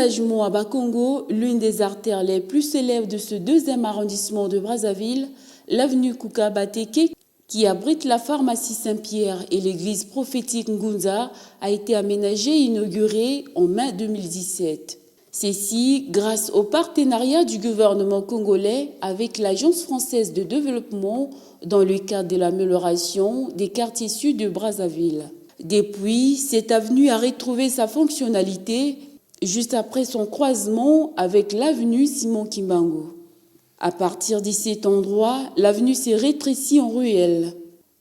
Lajmo à Bakongo, l'une des artères les plus célèbres de ce deuxième arrondissement de Brazzaville, l'avenue Kouka-Bateke, qui abrite la pharmacie Saint-Pierre et l'église prophétique Ngunza, a été aménagée et inaugurée en mai 2017. Ceci grâce au partenariat du gouvernement congolais avec l'Agence française de développement dans le cadre de l'amélioration des quartiers sud de Brazzaville. Depuis, cette avenue a retrouvé sa fonctionnalité juste après son croisement avec l'avenue Simon Kimbangu. À partir de cet endroit, l'avenue s'est rétrécie en ruelle,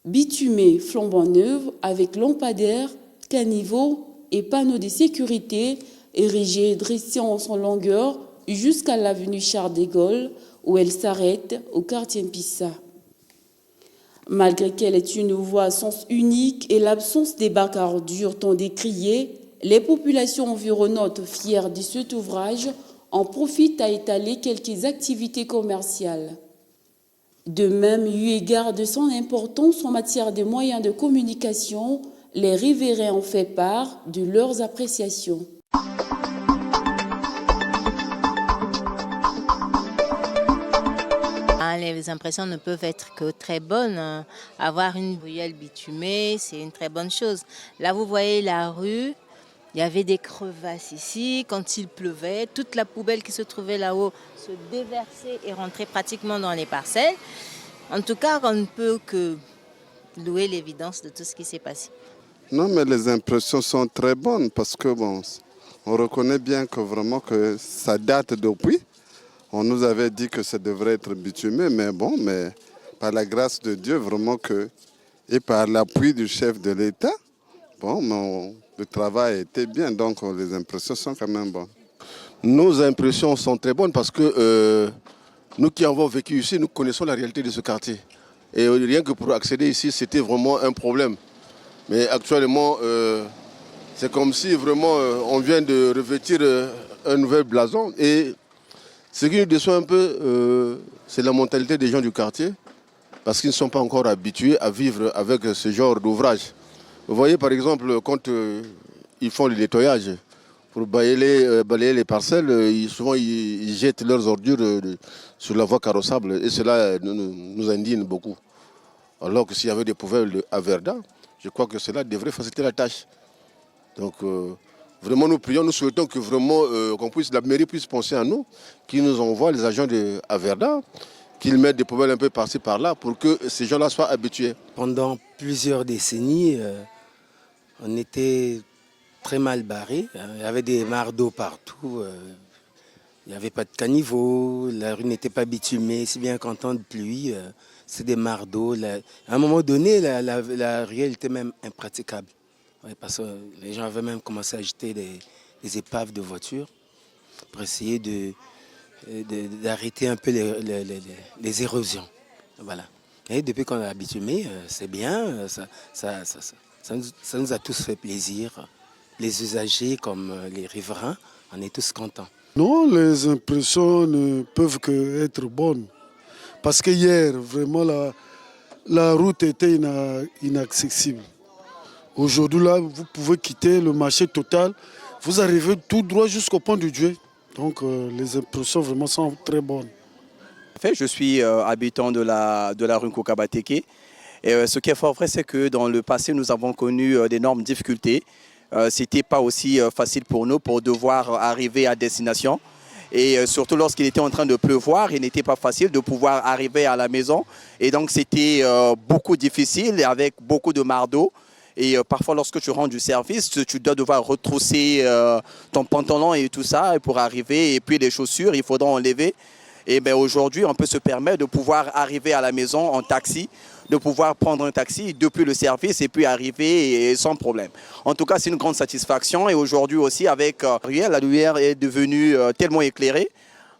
bitumée flambant neuve avec lampadaires, caniveaux et panneaux de sécurité érigés et dressés en son longueur jusqu'à l'avenue Charles de Gaulle où elle s'arrête au quartier Mpissa. Malgré qu'elle est une voie à sens unique et l'absence des bacs à ordures tant décriés, les populations environnantes fières de cet ouvrage en profitent à étaler quelques activités commerciales. De même, eu égard de son importance en matière de moyens de communication, les riverains ont fait part de leurs appréciations. Les impressions ne peuvent être que très bonnes. Avoir une ruelle bitumée, c'est une très bonne chose. Là, vous voyez la rue, il y avait des crevasses ici. Quand il pleuvait, toute la poubelle qui se trouvait là-haut se déversait et rentrait pratiquement dans les parcelles. En tout cas, on ne peut que louer l'évidence de tout ce qui s'est passé. Non, mais les impressions sont très bonnes parce que bon, on reconnaît bien que vraiment que ça date depuis. On nous avait dit que ça devrait être bitumé, mais bon, mais par la grâce de Dieu, vraiment que, et par l'appui du chef de l'État, bon, le travail était bien, donc les impressions sont quand même bonnes. Nos impressions sont très bonnes parce que nous qui avons vécu ici, nous connaissons la réalité de ce quartier. Et rien que pour accéder ici, c'était vraiment un problème. Mais actuellement, c'est comme si vraiment on vient de revêtir un nouvel blason. Et ce qui nous déçoit un peu, c'est la mentalité des gens du quartier, parce qu'ils ne sont pas encore habitués à vivre avec ce genre d'ouvrage. Vous voyez par exemple, quand ils font le nettoyage, pour balayer les parcelles, souvent ils jettent leurs ordures sur la voie carrossable, et cela nous indigne beaucoup. Alors que s'il y avait des poubelles à Verda, je crois que cela devrait faciliter la tâche. Donc vraiment nous prions, nous souhaitons que vraiment la mairie puisse penser à nous, qu'ils nous envoient les agents à Verda, qu'ils mettent des poubelles un peu par-ci par-là pour que ces gens-là soient habitués. Pendant plusieurs décennies, on était très mal barrés. Il y avait des mares d'eau partout. Il n'y avait pas de caniveau, la rue n'était pas bitumée, si bien qu'en temps de pluie, c'est des mares d'eau. À un moment donné, la ruelle était même impraticable. Oui, parce que les gens avaient même commencé à jeter des épaves de voitures pour essayer d'arrêter un peu les érosions. Voilà. Et depuis qu'on a bitumé, c'est bien, ça nous a tous fait plaisir. Les usagers comme les riverains, on est tous contents. Non, les impressions ne peuvent qu'être bonnes. Parce que hier, vraiment, la route était inaccessible. Aujourd'hui, là, vous pouvez quitter le marché total. Vous arrivez tout droit jusqu'au pont du Dieu. Donc, les impressions vraiment sont très bonnes. En fait, je suis habitant de la rue Kouka-Bateke. Et ce qui est fort vrai, c'est que dans le passé, nous avons connu d'énormes difficultés. Ce n'était pas aussi facile pour nous pour devoir arriver à destination. Et surtout lorsqu'il était en train de pleuvoir, il n'était pas facile de pouvoir arriver à la maison. Et donc c'était beaucoup difficile avec beaucoup de marre d'eau. Et parfois lorsque tu rentres du service, tu dois devoir retrousser ton pantalon et tout ça pour arriver. Et puis les chaussures, il faudra enlever. Et bien aujourd'hui, on peut se permettre de pouvoir arriver à la maison en taxi, de pouvoir prendre un taxi depuis le service et puis arriver sans problème. En tout cas, c'est une grande satisfaction. Et aujourd'hui aussi, avec Ruelle, la lumière est devenue tellement éclairée,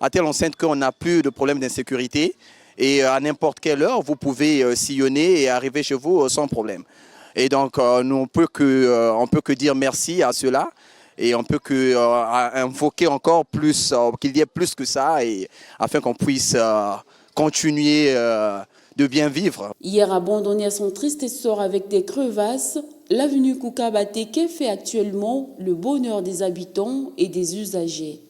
à telle enceinte qu'on n'a plus de problème d'insécurité. Et à n'importe quelle heure, vous pouvez sillonner et arriver chez vous sans problème. Et donc, nous, on peut que dire merci à ceux-là. Et on peut que invoquer encore plus, qu'il y ait plus que ça, et afin qu'on puisse continuer bien vivre. Hier abandonnée à son triste sort avec des crevasses, l'avenue Kuka Bateke fait actuellement le bonheur des habitants et des usagers.